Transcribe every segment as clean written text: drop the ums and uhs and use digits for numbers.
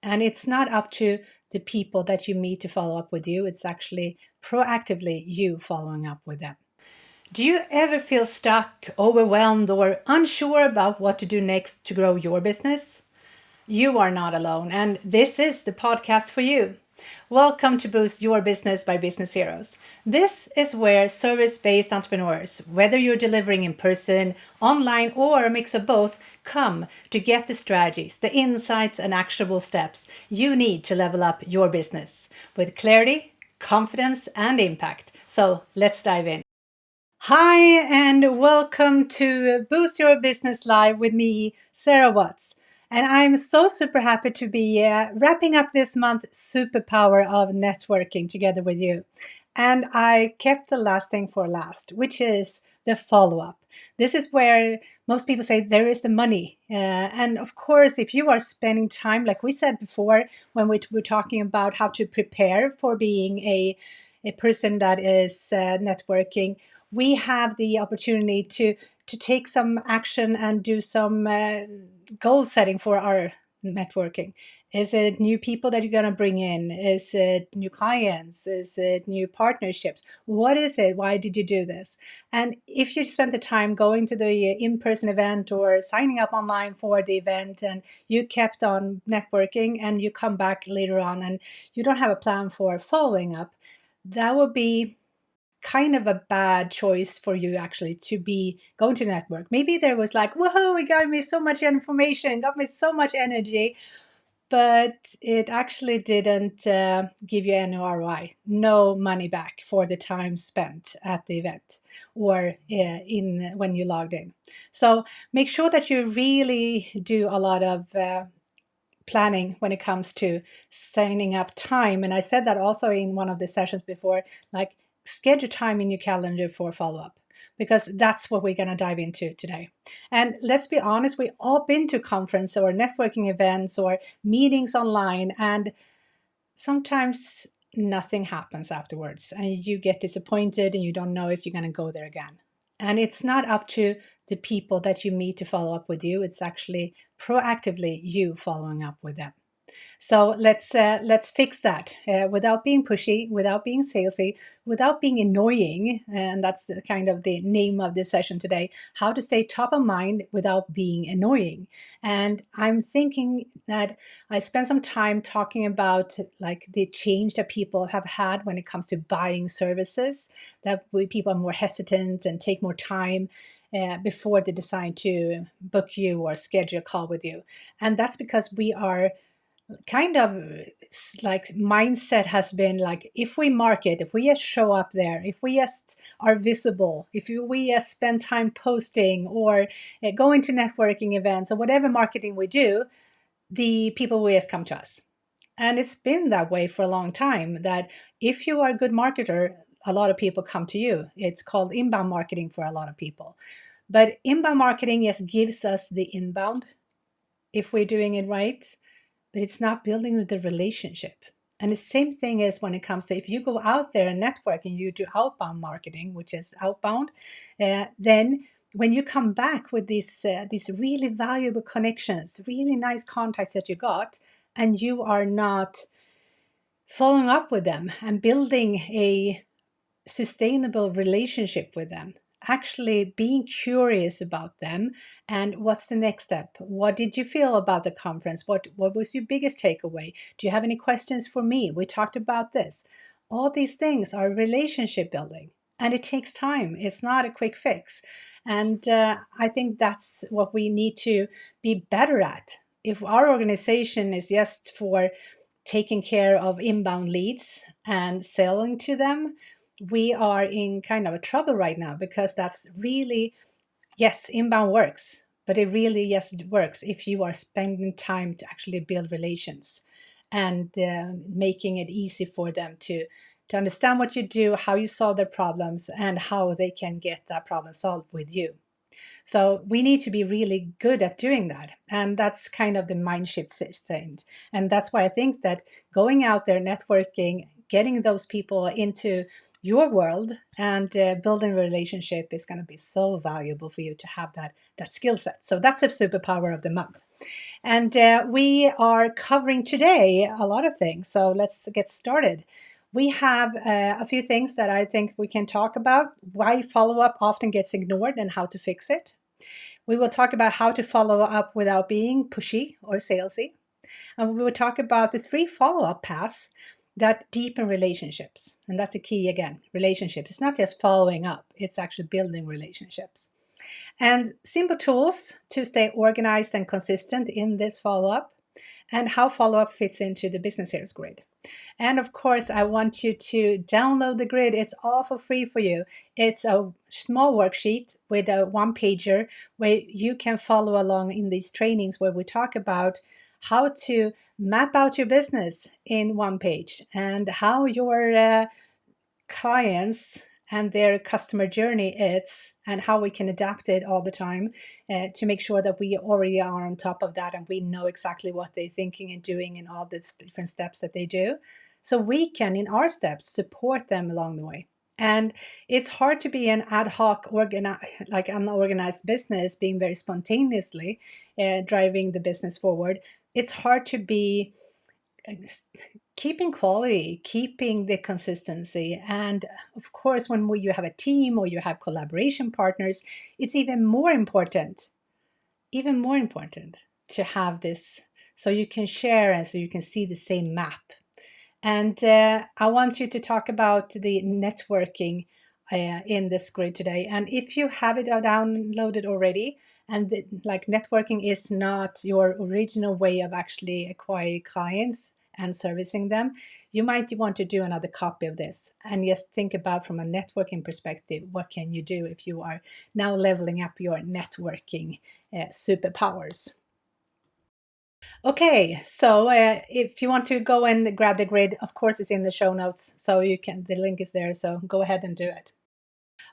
And it's not up to the people that you meet to follow up with you. It's actually proactively you following up with them. Do you ever feel stuck, overwhelmed, or unsure about what to do next to grow your business? You are not alone, and this is the podcast for you. Welcome to Boost Your Business by Business Heroes. This is where service based entrepreneurs, whether you're delivering in person, online, or a mix of both, come to get the strategies, the insights, and actionable steps you need to level up your business with clarity, confidence, and impact. So let's dive in. Hi, and welcome to Boost Your Business Live with me, Sarah Watz. And I'm so super happy to be wrapping up this month superpower of networking together with you. And I kept the last thing for last, which is the follow up. This is where most people say there is the money. And of course, if you are spending time, like we said before, when we were talking about how to prepare for being a person that is networking, we have the opportunity to take some action and do some goal setting for our networking. Is it new people that you're going to bring in? Is it new clients? Is it new partnerships? What is it? Why did you do this? And if you spend the time going to the in-person event or signing up online for the event and you kept on networking and you come back later on and you don't have a plan for following up, that would be kind of a bad choice for you actually to be going to network. Maybe there was like, whoa, it got me so much information, got me so much energy, but it actually didn't give you any ROI, no money back for the time spent at the event or in when you logged in. So make sure that you really do a lot of planning when it comes to signing up time. And I said that also in one of the sessions before, like schedule time in your calendar for follow up, because that's what we're going to dive into today. And let's be honest, we all been to conference or networking events or meetings online, and sometimes nothing happens afterwards and you get disappointed and you don't know if you're going to go there again. And it's not up to the people that you meet to follow up with you. It's actually proactively you following up with them. So let's fix that without being pushy, without being salesy, without being annoying, and that's kind of the name of this session today. How to stay top of mind without being annoying. And I'm thinking that I spent some time talking about like the change that people have had when it comes to buying services. That people are more hesitant and take more time. Before they decide to book you or schedule a call with you. And that's because we are kind of like mindset has been like, if we market, if we just show up there, if we just are visible, if we just spend time posting or going to networking events or whatever marketing we do, the people will just come to us. And it's been that way for a long time, that if you are a good marketer, a lot of people come to you. It's called inbound marketing for a lot of people. But inbound marketing just gives us the inbound if we're doing it right, but it's not building the relationship. And the same thing is when it comes to if you go out there and network and you do outbound marketing, which is outbound, then when you come back with these really valuable connections, really nice contacts that you got, and you are not following up with them and building a sustainable relationship with them, actually being curious about them and what's the next step. What did you feel about the conference? What was your biggest takeaway? Do you have any questions for me? We talked about this. All these things are relationship building, and it takes time. It's not a quick fix. And I think that's what we need to be better at. If our organization is just for taking care of inbound leads and selling to them, we are in kind of a trouble right now, because that's really, yes, inbound works, but it really, yes, it works if you are spending time to actually build relations and making it easy for them to understand what you do, how you solve their problems, and how they can get that problem solved with you. So we need to be really good at doing that. And that's kind of the mind shift change. And that's why I think that going out there, networking, getting those people into your world and building a relationship is going to be so valuable for you to have that skill set. So that's a superpower of the month. And we are covering today a lot of things. So let's get started. We have a few things that I think we can talk about: why follow up often gets ignored and how to fix it. We will talk about how to follow up without being pushy or salesy. And we will talk about the 3 follow up paths that deepen relationships. And that's a key again: relationships. It's not just following up, it's actually building relationships. And simple tools to stay organized and consistent in this follow up, and how follow up fits into the business sales grid. And of course, I want you to download the grid. It's all for free for you. It's a small worksheet with a 1-pager where you can follow along in these trainings where we talk about how to map out your business in 1 page and how your clients and their customer journey is, and how we can adapt it all the time to make sure that we already are on top of that and we know exactly what they're thinking and doing and all the different steps that they do, so we can in our steps support them along the way. And it's hard to be an ad hoc like unorganized business being very spontaneously driving the business forward. It's hard to be keeping quality, keeping the consistency. And of course, when you have a team or you have collaboration partners, it's even more important to have this so you can share and so you can see the same map. And I want you to talk about the networking in this grid today. And if you have it downloaded already, and like networking is not your original way of actually acquiring clients and servicing them, you might want to do another copy of this and just think about from a networking perspective, what can you do if you are now leveling up your networking superpowers. Okay, so if you want to go and grab the grid, of course it's in the show notes, so the link is there, so go ahead and do it.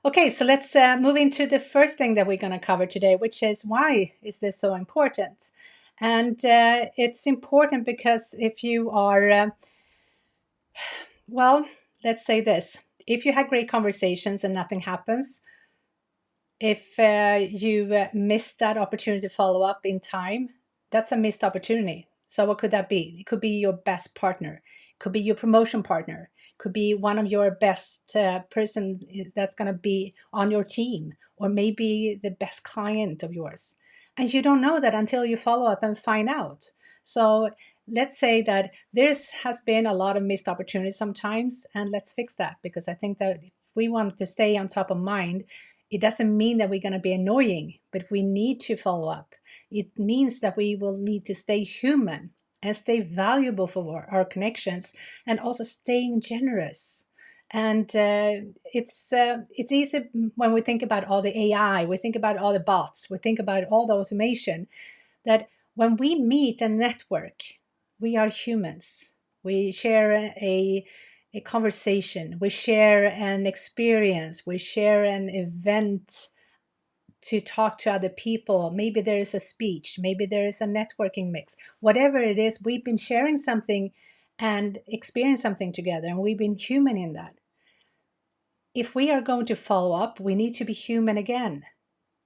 Okay, so let's move into the first thing that we're going to cover today, which is why is this so important? And it's important because if you are, well, let's say this: if you had great conversations and nothing happens, if you miss that opportunity to follow up in time, that's a missed opportunity. So what could that be? It could be your best partner. It could be your promotion partner. It could be one of your best person that's going to be on your team, or maybe the best client of yours. And you don't know that until you follow up and find out. So let's say that there has been a lot of missed opportunities sometimes, and let's fix that, because I think that if we want to stay on top of mind, it doesn't mean that we're going to be annoying, but we need to follow up. It means that we will need to stay human and stay valuable for our connections, and also staying generous. And it's easy when we think about all the AI, we think about all the bots, we think about all the automation, that when we meet and network, we are humans. We share a conversation, we share an experience, we share an event to talk to other people. Maybe there is a speech, maybe there is a networking mix. Whatever it is, we've been sharing something and experience something together, and we've been human in that. If we are going to follow up, we need to be human again.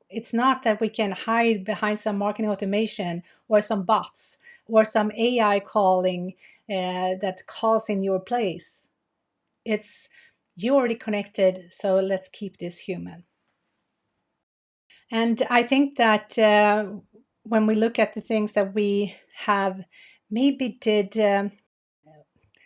It's not that we can hide behind some marketing automation or some bots or some AI calling that calls in your place. It's you already connected, so let's keep this human. And I think that when we look at the things that we have maybe did,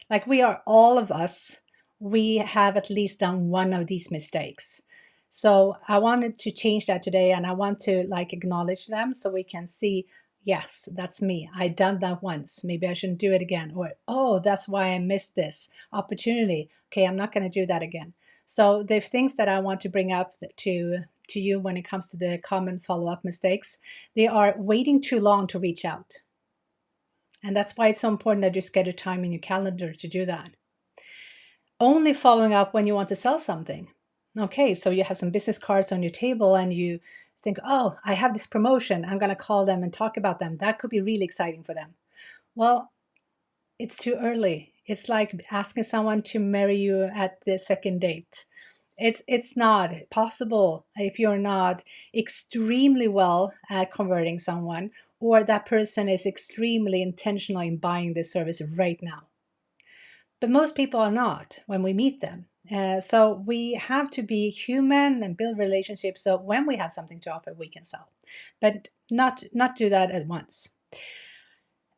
like we are all of us, we have at least done one of these mistakes. So I wanted to change that today, and I want to like acknowledge them so we can see, yes, that's me. I done that once. Maybe I shouldn't do it again. Or, oh, that's why I missed this opportunity. Okay, I'm not going to do that again. So the things that I want to bring up to you when it comes to the common follow-up mistakes, they are waiting too long to reach out. And that's why it's so important that you schedule time in your calendar to do that. Only following up when you want to sell something. Okay, so you have some business cards on your table and you think, oh, I have this promotion. I'm going to call them and talk about them. That could be really exciting for them. Well, it's too early. It's like asking someone to marry you at the second date. It's not possible if you're not extremely well at converting someone, or that person is extremely intentional in buying this service right now. But most people are not when we meet them. So we have to be human and build relationships. So when we have something to offer, we can sell, but not do that at once.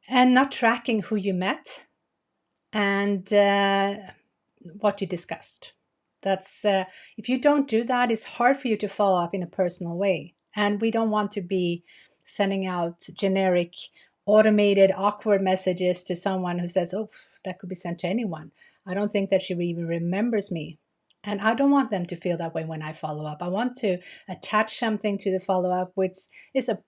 And not tracking who you met and what you discussed. That's if you don't do that, it's hard for you to follow up in a personal way. And we don't want to be sending out generic, automated, awkward messages to someone who says, "Oh, that could be sent to anyone. I don't think that she even remembers me." And I don't want them to feel that way when I follow up. I want to attach something to the follow up, which is a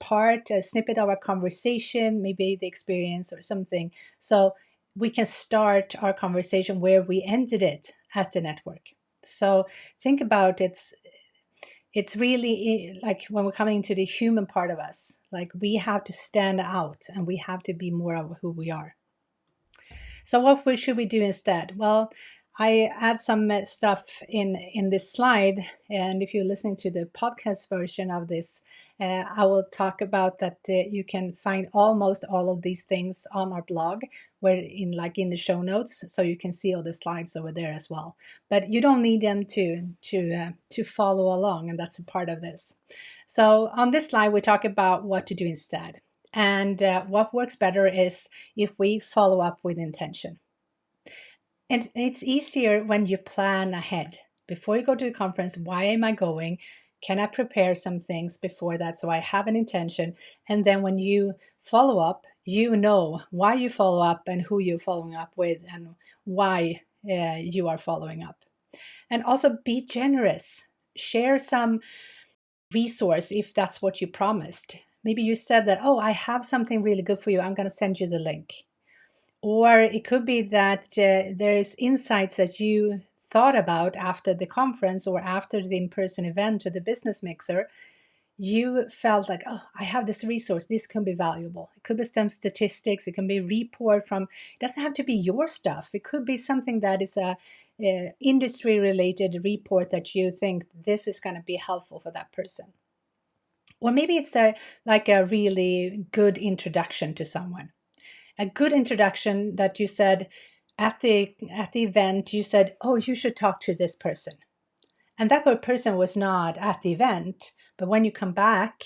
snippet of our conversation, maybe the experience or something. So we can start our conversation where we ended it at the network. So think about it's really like when we're coming to the human part of us, like we have to stand out and we have to be more of who we are. So what should we do instead? Well, I add some stuff in this slide, and if you're listening to the podcast version of this, I will talk about that you can find almost all of these things on our blog, where in the show notes, so you can see all the slides over there as well. But you don't need them to follow along, and that's a part of this. So on this slide, we talk about what to do instead. And what works better is if we follow up with intention. And it's easier when you plan ahead. Before you go to the conference, why am I going? Can I prepare some things before that so I have an intention? And then when you follow up, you know why you follow up and who you're following up with and why you are following up. And also be generous. Share some resource if that's what you promised. Maybe you said that, oh, I have something really good for you. I'm going to send you the link. Or it could be that there is insights that you thought about after the conference or after the in-person event or the business mixer. You felt like, oh, I have this resource. This can be valuable. It could be some statistics. It can be a report from, it doesn't have to be your stuff. It could be something that is a industry-related report that you think this is going to be helpful for that person. Or maybe it's a really good introduction to someone. A good introduction that you said at the event, you said, oh, you should talk to this person. And that person was not at the event, but when you come back,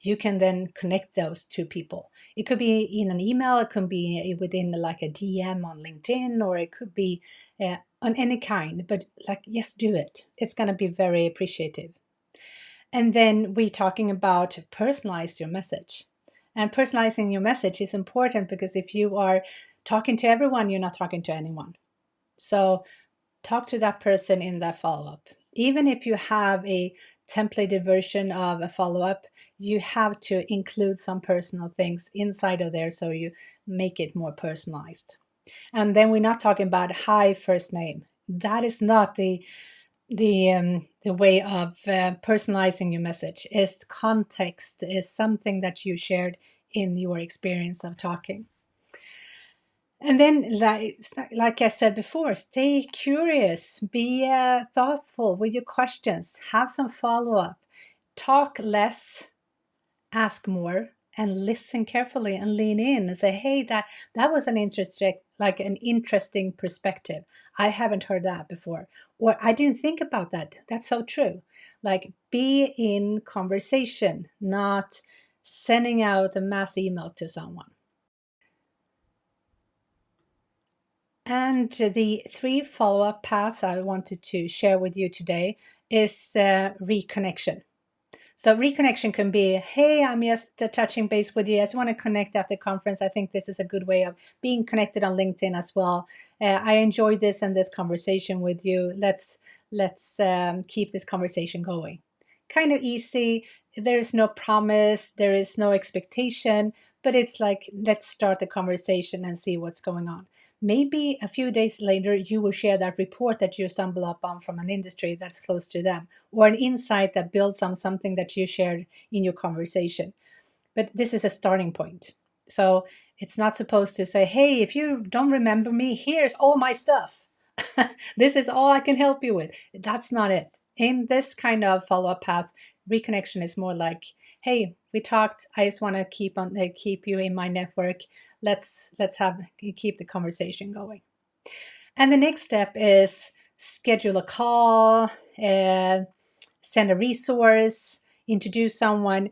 you can then connect those two people. It could be in an email, it could be within like a DM on LinkedIn, or it could be on any kind, but yes, do it. It's going to be very appreciative. And then we're talking about personalize your message. And personalizing your message is important because if you are talking to everyone, you're not talking to anyone. So talk to that person in that follow-up. Even if you have a templated version of a follow-up, you have to include some personal things inside of there so you make it more personalized. And then we're not talking about hi first name. That is not the way of personalizing your message. Is context, is something that you shared in your experience of talking. And then, like I said before, stay curious, be thoughtful with your questions, have some follow-up, talk less, ask more, and listen carefully and lean in and say, hey, that was an interesting perspective. I haven't heard that before. Or I didn't think about that. That's so true. Like, be in conversation, not sending out a mass email to someone. And the 3 follow-up paths I wanted to share with you today is reconnection. So reconnection can be, hey, I'm just touching base with you. I just want to connect after conference. I think this is a good way of being connected on LinkedIn as well. I enjoyed this and this conversation with you. Let's keep this conversation going. Kind of easy. There is no promise. There is no expectation. But it's like, let's start the conversation and see what's going on. Maybe a few days later, you will share that report that you stumble upon from an industry that's close to them, or an insight that builds on something that you shared in your conversation. But this is a starting point. So it's not supposed to say, hey, if you don't remember me, here's all my stuff. This is all I can help you with. That's not it. In this kind of follow-up path, reconnection is more like, hey, We talked. I just want to keep you in my network. Let's have keep the conversation going. And the next step is schedule a call, send a resource, introduce someone.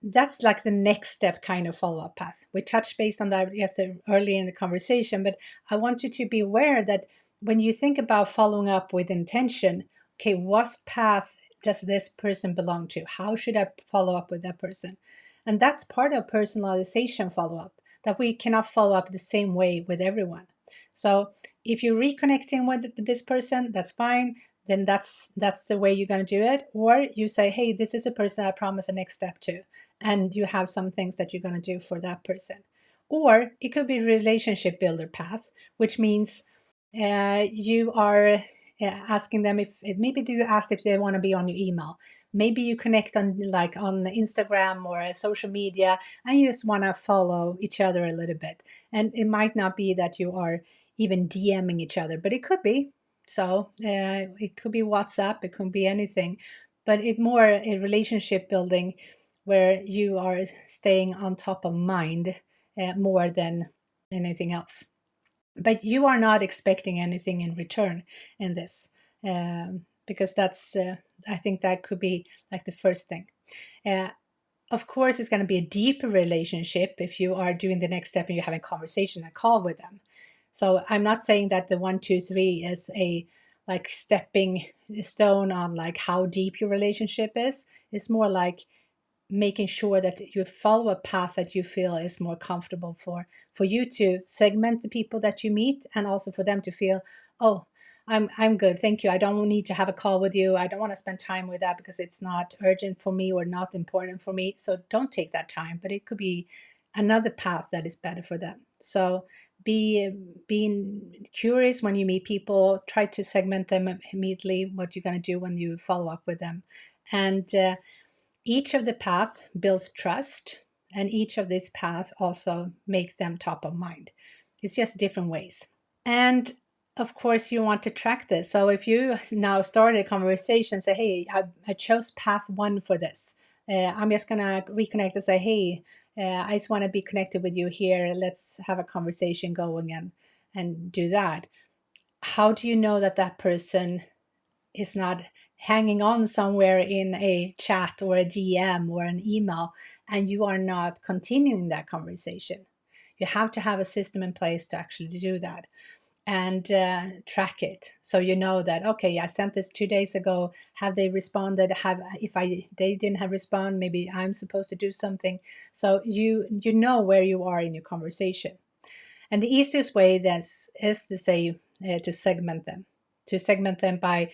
That's like the next step kind of follow up path. We touched based on that yesterday early in the conversation, but I want you to be aware that when you think about following up with intention, okay, what path does this person belong to? How should I follow up with that person? And that's part of personalization follow up, that we cannot follow up the same way with everyone. So if you're reconnecting with this person, that's fine. Then that's the way you're going to do it. Or you say, hey, this is a person I promise a next step to, and you have some things that you're going to do for that person. Or it could be relationship builder path, which means you are asking them if maybe you asked if they want to be on your email. Maybe you connect on like on Instagram or social media, and you just want to follow each other a little bit. And it might not be that you are even DMing each other, but it could be. So it could be WhatsApp, it could be anything, but it's more a relationship building where you are staying on top of mind more than anything else. But you are not expecting anything in return in this, because I think that could be like the first thing. Uh, of course, it's going to be a deeper relationship if you are doing the next step and you're having a conversation, a call with them. So I'm not saying that the 1, 2, 3 is a like stepping stone on like how deep your relationship is. It's more like making sure that you follow a path that you feel is more comfortable for you to segment the people that you meet, and also for them to feel, oh, I'm good, thank you, I don't need to have a call with you, I don't want to spend time with that because it's not urgent for me or not important for me, so don't take that time. But it could be another path that is better for them. So being curious when you meet people, try to segment them immediately, what you're going to do when you follow up with them. And each of the paths builds trust, and each of these paths also makes them top of mind. It's just different ways. And of course, you want to track this. So if you now start a conversation, say, hey, I chose path 1 for this. I'm just going to reconnect and say, hey, I just want to be connected with you here. Let's have a conversation going and do that. How do you know that that person is not hanging on somewhere in a chat or a DM or an email, and you are not continuing that conversation? You have to have a system in place to actually do that, and track it, so you know that, okay, I sent this 2 days ago, have they responded? Have if they didn't have respond, maybe I'm supposed to do something. So you know where you are in your conversation. And the easiest way is to say to segment them by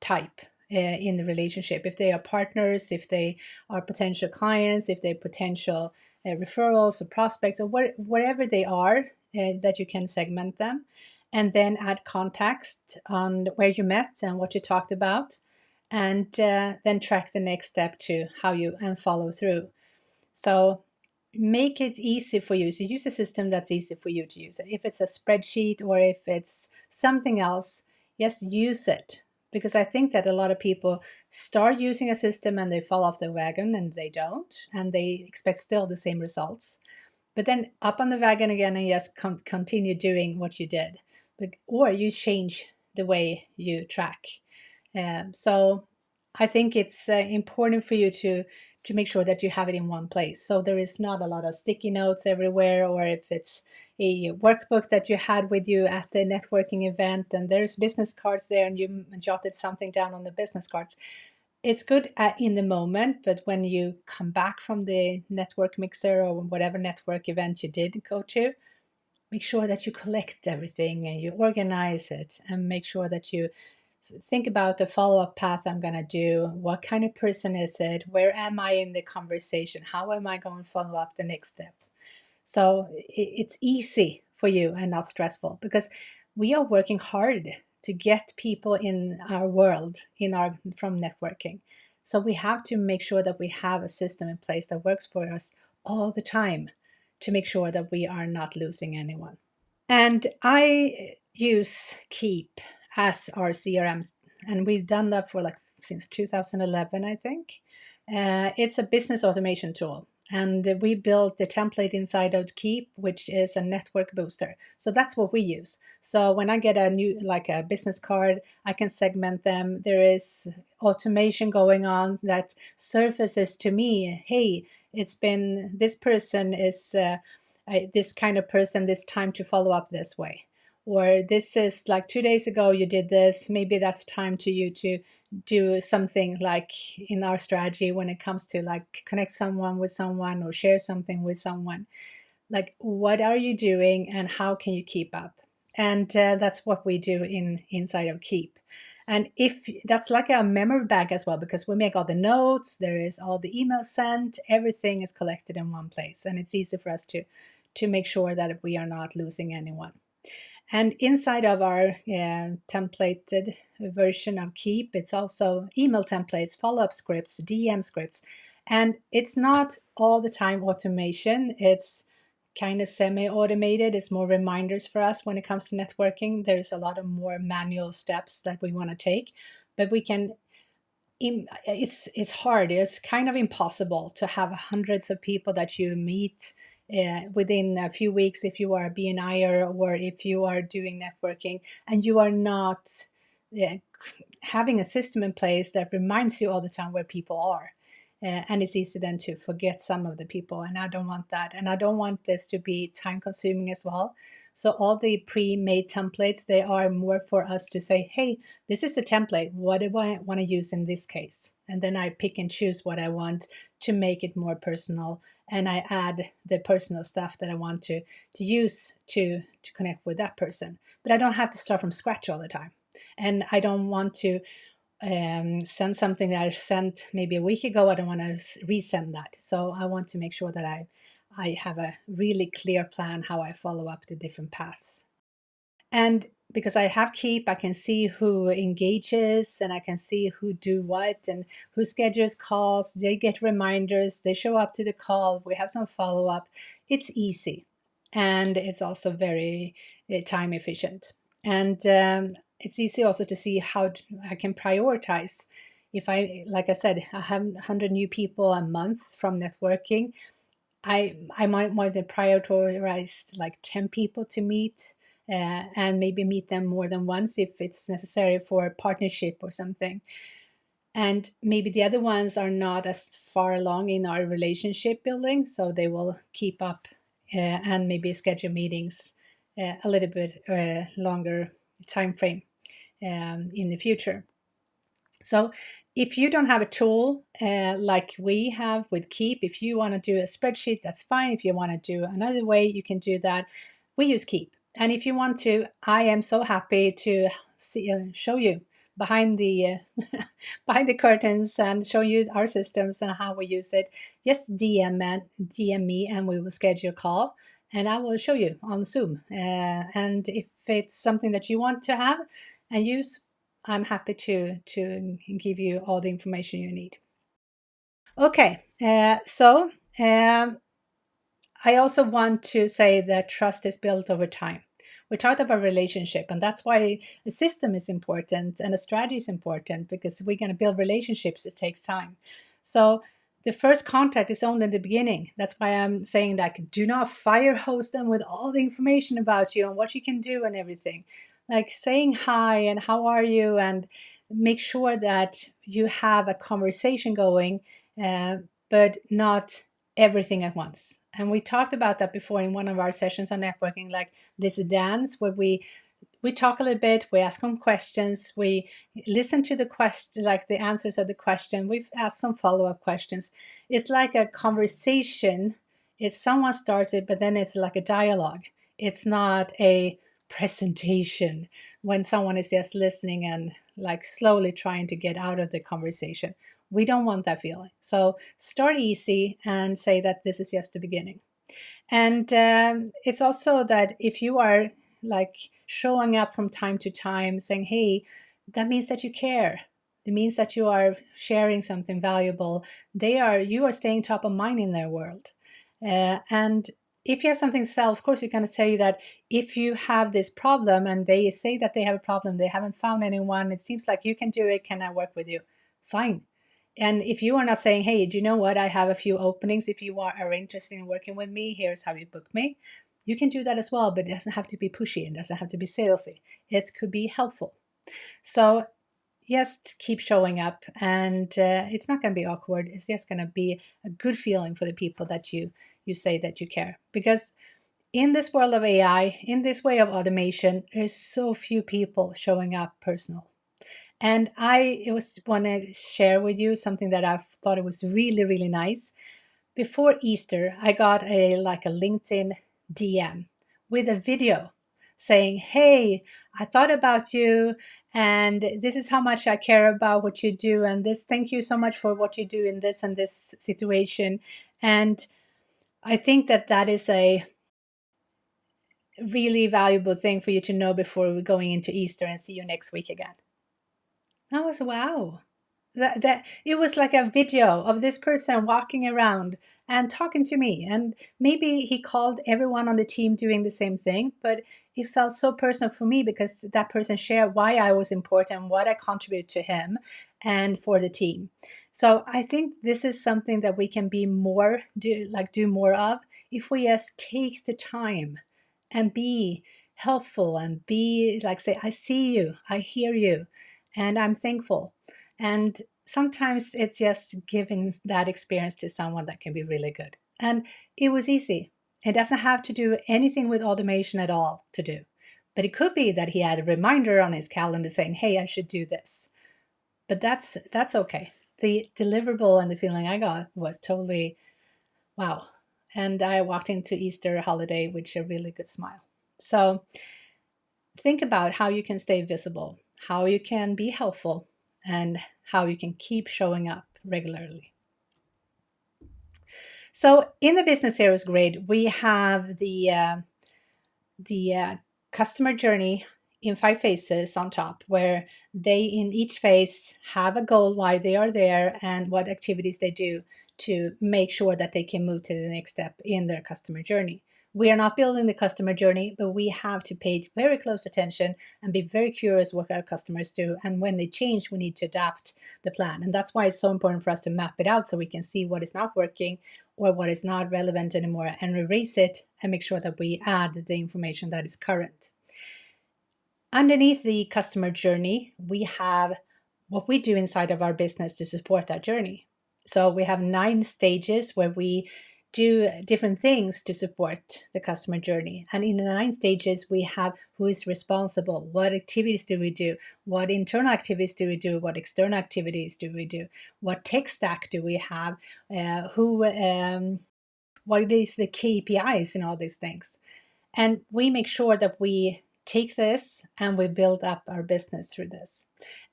type in the relationship. If they are partners, if they are potential clients, if they're potential referrals or prospects, or wherever they are, that you can segment them. And then add context on where you met and what you talked about. And then track the next step to how you and follow through. So make it easy for you. So use a system that's easy for you to use. If it's a spreadsheet or if it's something else, just use it. Because I think that a lot of people start using a system and they fall off the wagon and they don't, and they expect still the same results. But then up on the wagon again and just continue doing what you did. Or you change the way you track. So I think it's important for you to make sure that you have it in one place. So there is not a lot of sticky notes everywhere, or if it's a workbook that you had with you at the networking event and there's business cards there and you jotted something down on the business cards. It's good in the moment, but when you come back from the network mixer or whatever network event you did go to, make sure that you collect everything and you organize it, and make sure that you think about the follow-up path I'm going to do. What kind of person is it? Where am I in the conversation? How am I going to follow up the next step? So it's easy for you and not stressful, because we are working hard to get people in our world from networking. So we have to make sure that we have a system in place that works for us all the time, to make sure that we are not losing anyone. And I use Keep as our CRM, and we've done that for like since 2011, I think. It's a business automation tool. And we built the template inside of Keep, which is a network booster. So that's what we use. So when I get a new, like a business card, I can segment them. There is automation going on that surfaces to me, hey, it's been, this person is this kind of person, this time to follow up this way. Or this is like 2 days ago you did this, maybe that's time to you to do something like in our strategy when it comes to like connect someone with someone or share something with someone. Like, what are you doing and how can you keep up? And that's what we do inside of Keep. And if that's like a memory bag as well, because we make all the notes, there is all the emails sent, everything is collected in one place, and it's easy for us to make sure that we are not losing anyone. And inside of our templated version of Keep, it's also email templates, follow-up scripts, DM scripts. And it's not all the time automation. It's kind of semi-automated. It's more reminders for us when it comes to networking. There's a lot of more manual steps that we want to take, but we can it's hard. It's kind of impossible to have hundreds of people that you meet within a few weeks if you are a BNIer or if you are doing networking and you are not uh, having a system in place that reminds you all the time where people are. And it's easy then to forget some of the people, and I don't want that. And I don't want this to be time consuming as well. So all the pre-made templates, they are more for us to say, hey, this is a template. What do I want to use in this case? And then I pick and choose what I want to make it more personal. And I add the personal stuff that I want to use to connect with that person. But I don't have to start from scratch all the time. And I don't want to send something that I sent maybe a week ago. I don't want to resend that. So I want to make sure that I have a really clear plan how I follow up the different paths. And because I have Keep, I can see who engages and I can see who do what and who schedules calls. They get reminders, they show up to the call, we have some follow up. It's easy and it's also very time efficient. And it's easy also to see how I can prioritize. If I, like I said, I have 100 new people a month from networking, I might want to prioritize like 10 people to meet and maybe meet them more than once if it's necessary for a partnership or something. And maybe the other ones are not as far along in our relationship building, so they will keep up and maybe schedule meetings a little bit longer time frame in the future. So if you don't have a tool like we have with Keep, if you want to do a spreadsheet, that's fine. If you want to do another way, you can do that. We use Keep. And if you want to, I am so happy to show you behind the behind the curtains and show you our systems and how we use it. Just DM me and we will schedule a call and I will show you on Zoom. And if it's something that you want to have and use, I'm happy to give you all the information you need. Okay, so I also want to say that trust is built over time. We talked about relationship, and that's why a system is important and a strategy is important because we're going to build relationships. It takes time. So the first contact is only the beginning. That's why I'm saying that do not fire hose them with all the information about you and what you can do and everything. Like saying hi and how are you, and make sure that you have a conversation going, but not everything at once. And we talked about that before in one of our sessions on networking, like this dance where we talk a little bit, we ask them questions, we listen to the question, like the answers of the question, we've asked some follow-up questions. It's like a conversation. It's someone starts it, but then it's like a dialogue. It's not a presentation when someone is just listening and like slowly trying to get out of the conversation. We don't want that feeling. So start easy and say that this is just the beginning. And it's also that if you are like showing up from time to time saying, hey, that means that you care. It means that you are sharing something valuable. You are staying top of mind in their world. And if you have something to sell, of course, you're going to say that if you have this problem and they say that they have a problem, they haven't found anyone, it seems like you can do it. Can I work with you? Fine. And if you are not saying, hey, do you know what? I have a few openings. If you are interested in working with me, here's how you book me. You can do that as well, but it doesn't have to be pushy. It doesn't have to be salesy. It could be helpful. So just keep showing up, and it's not going to be awkward. It's just going to be a good feeling for the people that you say that you care. Because in this world of AI, in this way of automation, there's so few people showing up personal. And I want to share with you something that I thought it was really, really nice. Before Easter, I got a LinkedIn DM with a video saying, "Hey, I thought about you, and this is how much I care about what you do, and this, thank you so much for what you do in this and this situation." And I think that that is a really valuable thing for you to know before we're going into Easter and see you next week again. I was, wow. That it was like a video of this person walking around and talking to me, and maybe he called everyone on the team doing the same thing, but it felt so personal for me because that person shared why I was important, what I contribute to him and for the team. So I think this is something that we can be more do more of if we just take the time and be helpful and be like, say, I see you, I hear you, and I'm thankful. And sometimes it's just giving that experience to someone that can be really good. And it was easy. It doesn't have to do anything with automation at all to do. But it could be that he had a reminder on his calendar saying, hey, I should do this. But that's okay. The deliverable and the feeling I got was totally wow. And I walked into Easter holiday with a really good smile. So think about how you can stay visible, how you can be helpful, and how you can keep showing up regularly. So in the Business Heroes Grid, we have the customer journey in 5 phases on top, where they in each phase have a goal, why they are there, and what activities they do to make sure that they can move to the next step in their customer journey. We are not building the customer journey, but we have to pay very close attention and be very curious what our customers do. And when they change, we need to adapt the plan. And that's why it's so important for us to map it out so we can see what is not working or what is not relevant anymore and erase it and make sure that we add the information that is current. Underneath the customer journey, we have what we do inside of our business to support that journey. So we have 9 stages where we do different things to support the customer journey. And in the 9 stages, we have who is responsible, what activities do we do, what internal activities do we do, what external activities do we do, what tech stack do we have, what is the KPIs and all these things. And we make sure that we take this and we build up our business through this.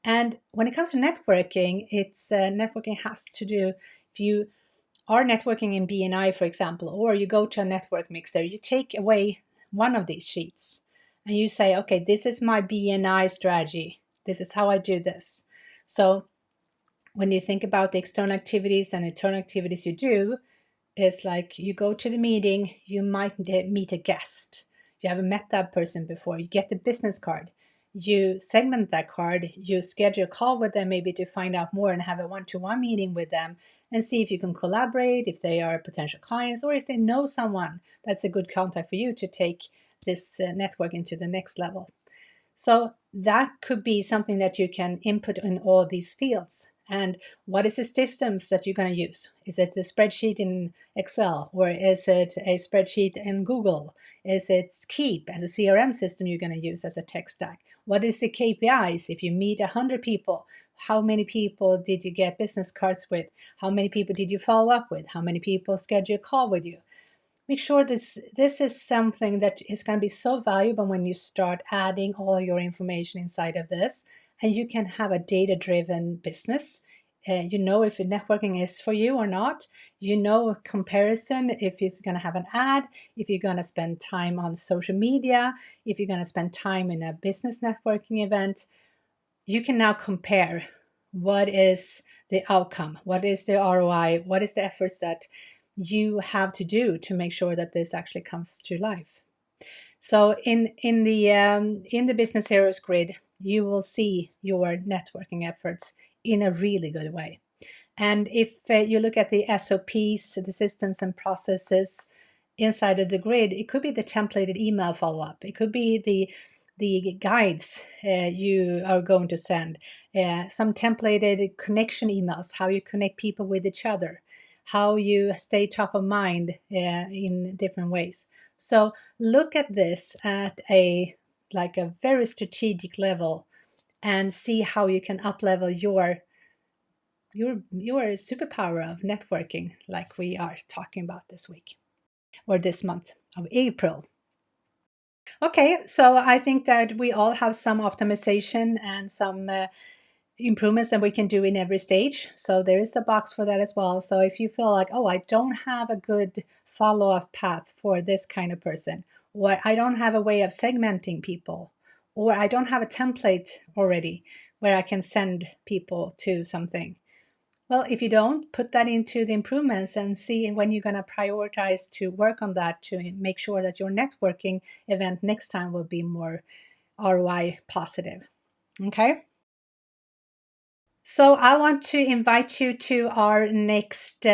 And when it comes to networking, networking has to do, if you are networking in BNI, for example, or you go to a network mixer, you take away one of these sheets and you say, okay, this is my BNI strategy. This is how I do this. So when you think about the external activities and internal activities you do, it's like you go to the meeting, you might meet a guest. You haven't met that person before. You get the business card. You segment that card. You schedule a call with them maybe to find out more and have a one-to-one meeting with them and see if you can collaborate, if they are potential clients, or if they know someone that's a good contact for you to take this network into the next level. So that could be something that you can input in all these fields. And what is the systems that you're going to use? Is it the spreadsheet in Excel, or is it a spreadsheet in Google? Is it Keep as a CRM system you're going to use as a tech stack? What is the KPIs? If you meet 100 people, how many people did you get business cards with? How many people did you follow up with? How many people schedule a call with you? Make sure this is something that is going to be so valuable when you start adding all your information inside of this, and you can have a data-driven business. You know if networking is for you or not. You know a comparison if you're going to have an ad, if you're going to spend time on social media, if you're going to spend time in a business networking event. You can now compare what is the outcome, what is the ROI, what is the efforts that you have to do to make sure that this actually comes to life. So in the Business Heroes Grid, you will see your networking efforts in a really good way. And if you look at the SOPs, the systems and processes inside of the grid, it could be the templated email follow-up. It could be the guides you are going to send, some templated connection emails, how you connect people with each other, how you stay top of mind in different ways. So look at this at a very strategic level and see how you can up level your superpower of networking, like we are talking about this week or this month of April. Okay, so I think that we all have some optimization and some improvements that we can do in every stage. So there is a box for that as well. So if you feel like, oh, I don't have a good follow-up path for this kind of person, or I don't have a way of segmenting people, or I don't have a template already where I can send people to something. Well, if you don't, put that into the improvements and see when you're going to prioritize to work on that to make sure that your networking event next time will be more ROI positive. Okay? So I want to invite you to our next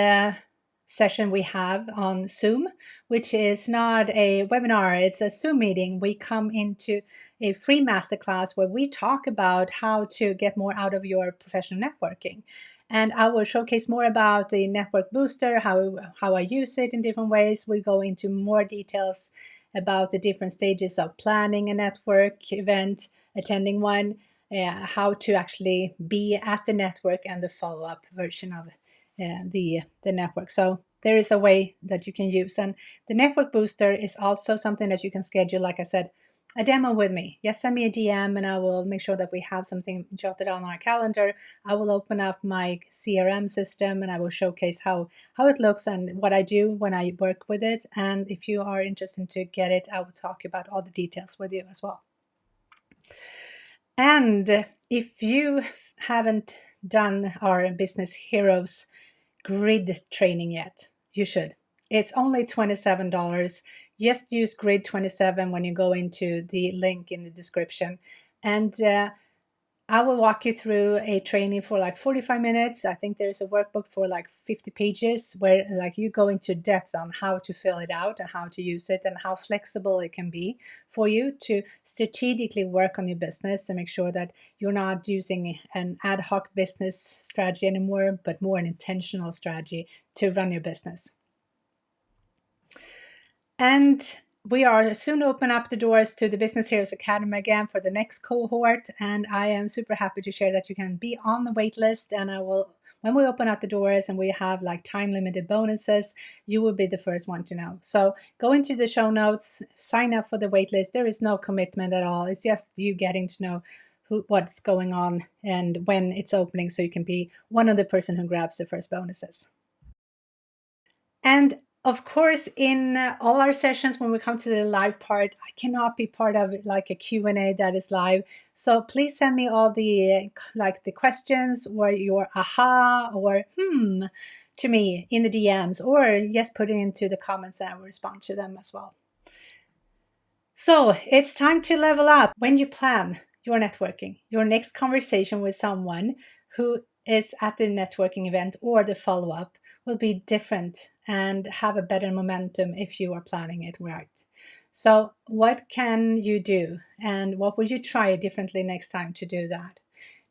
session we have on Zoom, which is not a webinar, it's a Zoom meeting. We come into a free masterclass where we talk about how to get more out of your professional networking. And I will showcase more about the network booster, how I use it in different ways. We go into more details about the different stages of planning a network event, attending one, how to actually be at the network and the follow-up version of the network. So there is a way that you can use. And the network booster is also something that you can schedule, like I said, a demo with me. Just send me a DM and I will make sure that we have something jotted on our calendar. I will open up my CRM system and I will showcase how it looks and what I do when I work with it. And if you are interested to get it, I will talk about all the details with you as well. And if you haven't done our Business Heroes grid training yet, you should. It's only $27. Just use grid 27 when you go into the link in the description. And I will walk you through a training for like 45 minutes. I think there's a workbook for like 50 pages where like you go into depth on how to fill it out and how to use it and how flexible it can be for you to strategically work on your business and make sure that you're not using an ad hoc business strategy anymore, but more an intentional strategy to run your business. And we are soon open up the doors to the Business Heroes Academy again for the next cohort. And I am super happy to share that you can be on the wait list. And I will, when we open up the doors and we have like time limited bonuses, you will be the first one to know. So go into the show notes, sign up for the wait list. There is no commitment at all. It's just you getting to know what's going on and when it's opening so you can be one of the person who grabs the first bonuses. And of course, in all our sessions, when we come to the live part, I cannot be part of it, like a Q&A that is live. So please send me all the the questions or your aha or to me in the DMs, or just put it into the comments and I will respond to them as well. So it's time to level up. When you plan your networking, your next conversation with someone who is at the networking event or the follow-up will be different and have a better momentum if you are planning it right. So what can you do and what would you try differently next time to do that?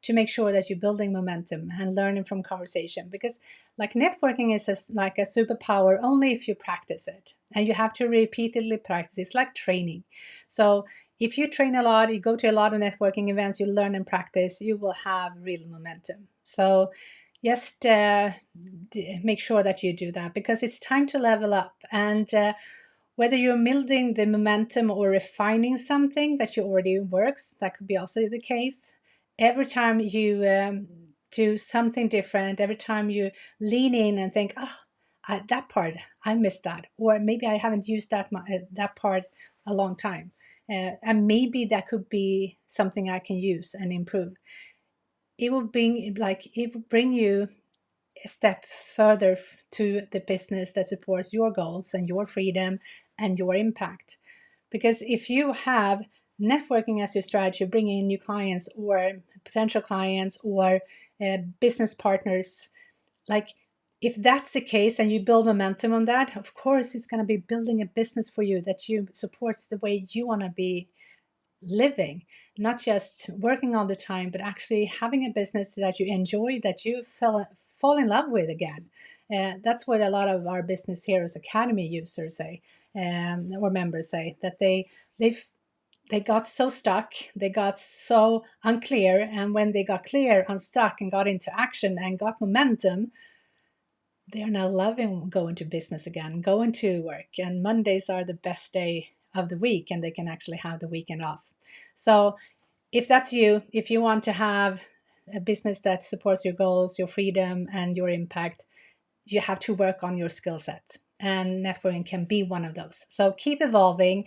To make sure that you're building momentum and learning from conversation, because like networking is like a superpower only if you practice it, and you have to repeatedly practice. It's like training. So if you train a lot, you go to a lot of networking events, you learn and practice, you will have real momentum. So just make sure that you do that, because it's time to level up. And whether you're building the momentum or refining something that you already works, that could be also the case. Every time you do something different, every time you lean in and think, that part, I missed that. Or maybe I haven't used that part a long time. And maybe that could be something I can use and improve. It will bring you a step further to the business that supports your goals and your freedom and your impact. Because if you have networking as your strategy, bringing in new clients or potential clients or business partners, like, if that's the case and you build momentum on that, of course it's going to be building a business for you that you supports the way you want to be living, not just working all the time, but actually having a business that you enjoy, that you fall in love with again. That's what a lot of our Business Heroes Academy users say, or members say, that they got so stuck, they got so unclear, and when they got clear, unstuck, and got into action and got momentum, they are now loving going to business again, going to work. And Mondays are the best day of the week, and they can actually have the weekend off. So if that's you, if you want to have a business that supports your goals, your freedom, and your impact, you have to work on your skill set. And networking can be one of those. So keep evolving,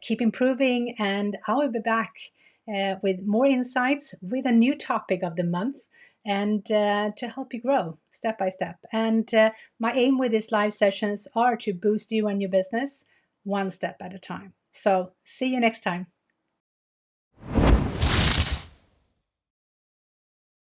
keep improving, and I will be back with more insights with a new topic of the month, and to help you grow step by step. And my aim with these live sessions are to boost you and your business one step at a time. So see you next time.